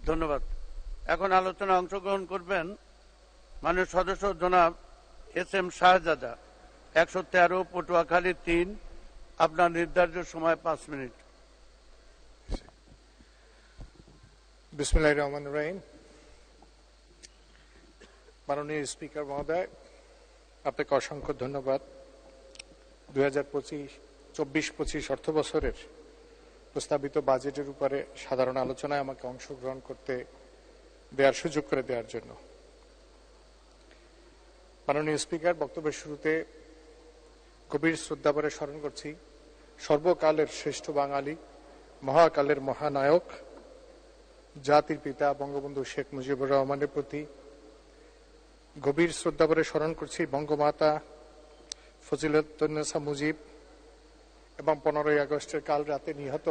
ধন্যবাদ। এখন আলোচনায় অংশগ্রহণ করবেন মাননীয় সদস্য জনাব এস এম শাহজাদা, 113, পটুয়াখালী 3। আপনার নির্ধারিত সময় 5 মিনিট। বিসমিল্লাহির রহমানির রহিম। মাননীয় স্পিকার মহোদয়, আপনাকে অসংখ্য ধন্যবাদ। 2024-25 অর্থ বছরের প্রস্তাবিত বাজেটের উপরে সাধারণ আলোচনায় আমাকে অংশগ্রহণ করতে দেওয়ার সুযোগ করে দেওয়ার জন্য। মাননীয় স্পিকার, বক্তব্যের শুরুতে গভীর শ্রদ্ধাভরে স্মরণ করছি সর্বকালের শ্রেষ্ঠ বাঙালি, মহাকালের মহানায়ক, জাতির পিতা বঙ্গবন্ধু শেখ মুজিবুর রহমানের প্রতি। গভীর শ্রদ্ধাভরে স্মরণ করছি বঙ্গমাতা ফজিলাতুন্নেসা মুজিব এবং 15ই আগস্টের কাল রাতে নিহত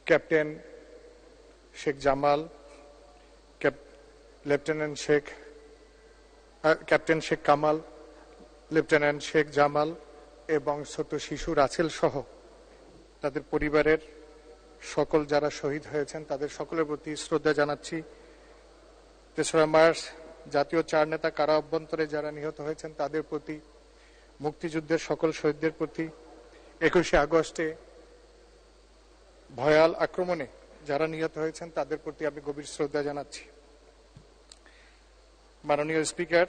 captain Sheikh Jamal, captain Sheikh Kamal, lieutenant Sheikh Jamal এবং ছোট শিশু রাসেল সহ তাদের পরিবারের সকল যারা শহীদ হয়েছেন তাদের সকলের প্রতি শ্রদ্ধা জানাচ্ছি। 3রা মার্চ জাতীয় 4 নেতা কারা অভ্যন্তরে যারা নিহত হয়েছেন তাদের প্রতি, মুক্তিযুদ্ধের সকল শহীদদের প্রতি, 21শে আগস্টে ভয়াল আক্রমণে যারা নিহত হয়েছেন তাদের প্রতি আমি গভীর শ্রদ্ধা জানাচ্ছি। মাননীয় স্পিকার,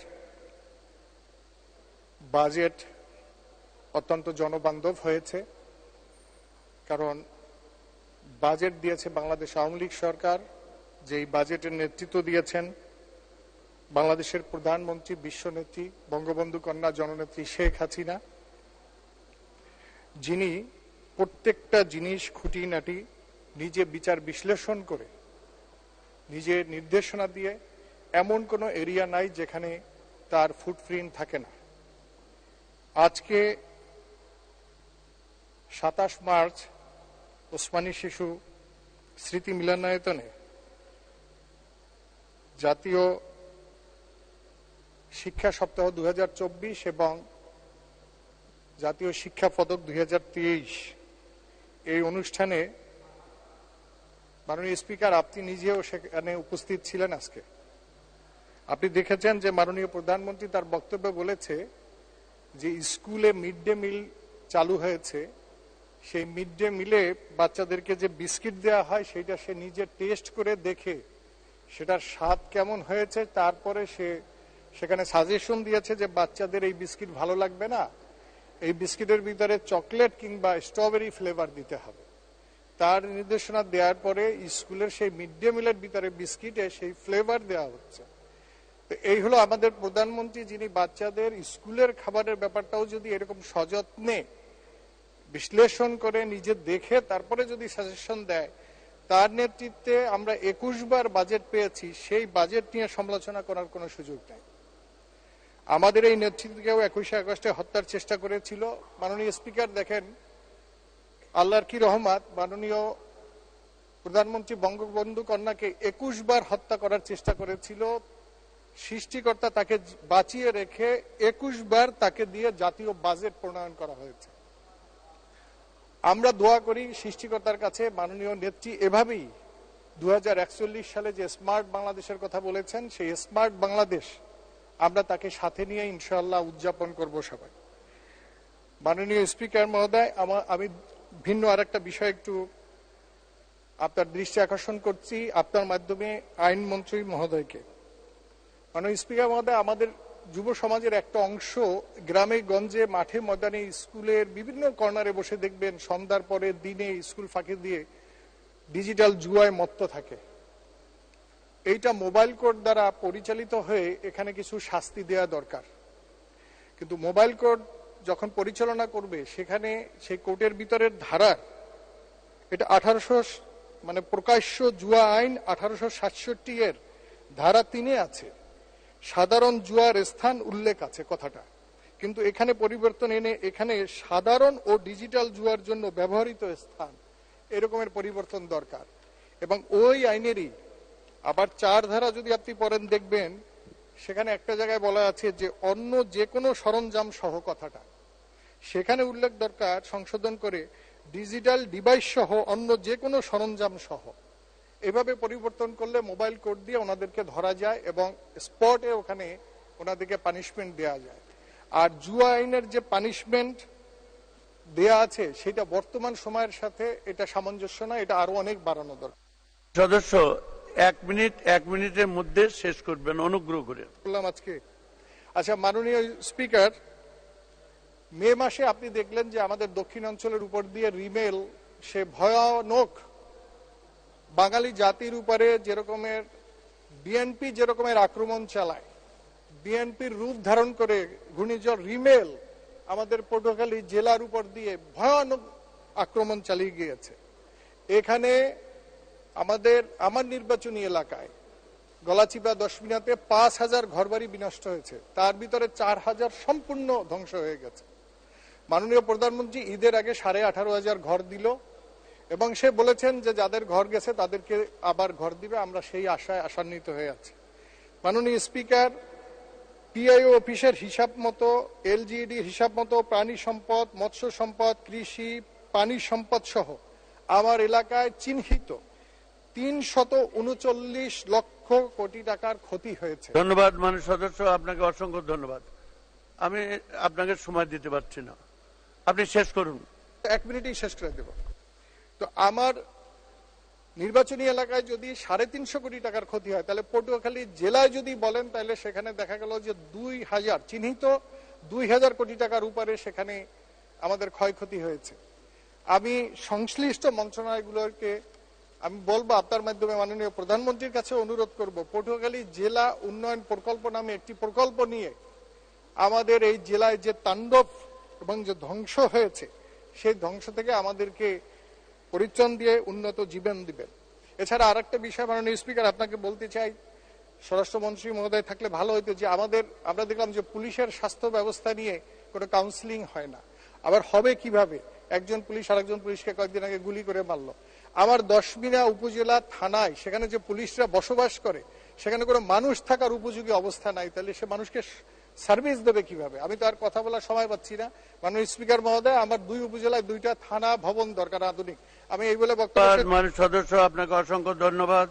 বাজেট অত্যন্ত জনবান্ধব হয়েছে, কারণ বাজেট দিয়েছে বাংলাদেশ আওয়ামী লীগ সরকার, যেই বাজেটের নেতৃত্ব দিয়েছেন বাংলাদেশের প্রধানমন্ত্রী, বিশ্বনেত্রী, বঙ্গবন্ধু কন্যা জননেত্রী শেখ হাসিনা, যিনি প্রত্যেকটা জিনিস খুঁটিনাটি নিজে বিচার বিশ্লেষণ করে নিজে নির্দেশনা দিয়ে এমন কোনো এরিয়া নাই যেখানে তার ফুটপ্রিন্ট থাকে না। আজকে 27 মার্চ ওসমানী শিশু স্মৃতি মিলনায়তনে জাতীয় শিক্ষা সপ্তাহ 2024 এবং জাতীয় শিক্ষা পদক 2023 এই অনুষ্ঠানে মাননীয় স্পিকার আপনি নিজেও সেখানে উপস্থিত ছিলেন। আজকে আপনি দেখেছেন যে মাননীয় প্রধানমন্ত্রী তার বক্তব্যে বলেছে যে স্কুলে মিড ডে মিল চালু হয়েছে, সেই মিড ডে মিলে বাচ্চাদেরকে যে বিস্কিট দেওয়া হয় সেটা সে নিজে টেস্ট করে দেখে সেটার স্বাদ কেমন হয়েছে, তারপরে সে সেখানে সাজেশন দিয়েছে যে বাচ্চাদের এই বিস্কিট ভালো লাগবে না, এই বিস্কিটের ভিতরে চকলেট কিংবা স্ট্রবেরি ফ্লেভার দিতে হবে। তার নির্দেশনা দেওয়ার পরে স্কুলের সেই মিড ডে মিলের ভিতরে বিস্কিটে সেই ফ্লেভার দেওয়া হচ্ছে। তো এই হলো আমাদের প্রধানমন্ত্রী, যিনি বাচ্চাদের স্কুলের খাবারের ব্যাপারটাও যদি এরকম সযত্নে বিশ্লেষণ করে নিজে দেখে তারপরে যদি সাজেশন দেয়, তার নেতৃত্বে আমরা 21 বার বাজেট পেয়েছি, সেই বাজেট নিয়ে সমালোচনা করার কোনো সুযোগ নেই। আমাদের এই নেতৃত্বকেও 21শে আগস্টে হত্যার চেষ্টা করেছিল। মাননীয় স্পিকার দেখেন, আল্লাহর কি রহমত, মাননীয় প্রধানমন্ত্রী বঙ্গবন্ধু কন্যাকে 21 বার হত্যা করার চেষ্টা করেছিল। সৃষ্টিকর্তা তাকে বাঁচিয়ে রেখে 21 বার তাকে দিয়ে জাতীয় বাজেট প্রণয়ন করা হয়েছে। আমরা দোয়া করি সৃষ্টিকর্তার কাছে মাননীয় নেত্রী এভাবেই 2041 সালে যে স্মার্ট বাংলাদেশের কথা বলেছেন, সেই স্মার্ট বাংলাদেশ আমরা তাকে সাথে নিয়ে ইনশাআল্লাহ উদযাপন করব সবাই। মাননীয় স্পিকার মহোদয়, আমি ভিন্ন আরেকটা বিষয় একটু আপনার দৃষ্টি আকর্ষণ করছি আপনার মাধ্যমে আইনমন্ত্রী মহোদয়কে। মাননীয় স্পিকার মহোদয়, আমাদের যুব সমাজের একটা অংশ গ্রামে গঞ্জে মাঠে ময়দানে স্কুলের বিভিন্ন কর্নারে বসে দেখবেন সন্ধ্যার পরে দিনে স্কুল ফাঁকি দিয়ে ডিজিটাল জুয়ায় মত্ত থাকে। এইটা মোবাইল কোর্ট দ্বারা পরিচালিত হয়ে এখানে কিছু শাস্তি দেওয়া দরকার, কিন্তু মোবাইল কোর্ট যখন পরিচালনা করবে সেখানে সেই কোর্টের ভিতরের ধারা, এটা 1800 মানে প্রকাশ্য জুয়া আইন 1867 এর ধারা 3 আছে, সাধারণ জুয়ার স্থান উল্লেখ আছে কথাটা, কিন্তু এখানে পরিবর্তন এনে এখানে সাধারণ ও ডিজিটাল জুয়ার জন্য ব্যবহৃত স্থান এরকমের পরিবর্তন দরকার। এবং ওই আইনেরই আবার 4 ধারা যদি আপনি পড়েন দেখবেন সেখানে একটা জায়গায় বলা আছে যে অন্য যে কোনো সরঞ্জাম সহ কথাটা, সেখানে উল্লেখ দরকার সংশোধন করে ডিজিটাল ডিভাইস সহ অন্য যে কোনো সরঞ্জাম সহ। এভাবে পরিবর্তন করলে মোবাইল কোড দিয়ে ওনাদেরকে ধরা যায় এবং স্পটে ওখানে ওনাদেরকে পানিশমেন্ট দেওয়া যায়। আর জুয়া আইনের যে পানিশমেন্ট দেয়া আছে সেটা বর্তমান সময়ের সাথে এটা সামঞ্জস্য না, এটা আরো অনেক বাড়ানো দরকার। সদস্য 1 মিনিটের মধ্যে শেষ করবেন অনুগ্রহ করে। বললাম আজকে। আচ্ছা মাননীয় স্পিকার, মে মাসে আপনি দেখলেন যে আমাদের দক্ষিণ অঞ্চলের উপর দিয়ে রিমেল সে ভয়ানক বাঙালি জাতির উপরে যেরকমের বিএনপি যেরকমের আক্রমণ চালায়, বিএনপির রূপ ধারণ করে ঘূর্ণিঝড় রিমেল আমাদের পটুয়াখালী জেলার উপর দিয়ে ভয়ানক আক্রমণ চালিয়ে গিয়েছে। এখানে আমার নির্বাচনী এলাকায় গলাচিপা 10 মিনাতে 5,000 ঘরবাড়ি বিনষ্ট হয়েছে, তার ভিতরে 4,000 সম্পূর্ণ ধ্বংস হয়ে গেছে। মাননীয় প্রধানমন্ত্রী ঈদের আগে 18,500 ঘর দিল এবং সে বলেছেন যে যাদের ঘর গেছে তাদেরকে আবার ঘর দিবে, আমরা সেই আশায় আশান্বিত হয়ে আছি। মাননীয় স্পিকার, পিআইও অফিসের হিসাব মতো, এলজিইডি হিসাব মতো প্রাণী সম্পদ, মৎস্য সম্পদ, কৃষি, পানি সম্পদ সহ আমার এলাকায় চিহ্নিত 339 লক্ষ কোটি টাকার ক্ষতি হয়েছে। ধন্যবাদ মাননীয় সদস্য, আপনাকে অসংখ্য ধন্যবাদ। আমি আপনাকে সময় দিতে পারছি না, আপনি শেষ করুন। 1 মিনিটেই শেষ করে দেব। তো আমার নির্বাচনী এলাকায় যদি 350 কোটি টাকার ক্ষতি হয়, তাহলে পটুয়াখালী জেলায় যদি বলেন তাহলে সেখানে দেখা গেল যে 2000 চিহ্নিত 2000 কোটি টাকার উপরে সেখানে আমাদের ক্ষয়ক্ষতি হয়েছে। আমি সংশ্লিষ্ট মন্ত্রণালয়গুলোকে আমি বলবো, আপনার মাধ্যমে মাননীয় প্রধানমন্ত্রীর কাছে অনুরোধ করব, পটুয়াখালী জেলা উন্নয়ন প্রকল্প নামে একটি প্রকল্প নিয়ে আমাদের এই জেলায় যে তাণ্ডব এবং যে ধ্বংস হয়েছে সেই ধ্বংস থেকে আমাদেরকে পরিত্রাণ দিয়ে উন্নত জীবন দিবেন। এছাড়া আরেকটা বিষয় মাননীয় স্পিকার আপনাকে বলতে চাই, স্বরাষ্ট্রমন্ত্রী মহোদয় থাকলে ভালো হইতো যে আমরা দেখলাম যে পুলিশের স্বাস্থ্য ব্যবস্থা নিয়ে কোনো কাউন্সিলিং হয় না। আবার হবে কিভাবে? একজন পুলিশ আরেকজন পুলিশকে কয়েকদিন আগে গুলি করে মারলো। আমার 10 মিনা উপজেলা থানায় সেখানে যে পুলিশরা বসবাস করে সেখানে কোনো মানুষ থাকার উপযোগী অবস্থা নাই, তাহলে সে মানুষকে সার্ভিস দেবে কিভাবে? আমি তো আর কথা বলার সময় পাচ্ছি না। মাননীয় স্পিকার মহোদয়, আমার 2 উপজেলায় 2টা থানা ভবন দরকার আধুনিক। আমি এই বলে বক্তব্য। মাননীয় সদস্য, আপনাকে অসংখ্য ধন্যবাদ।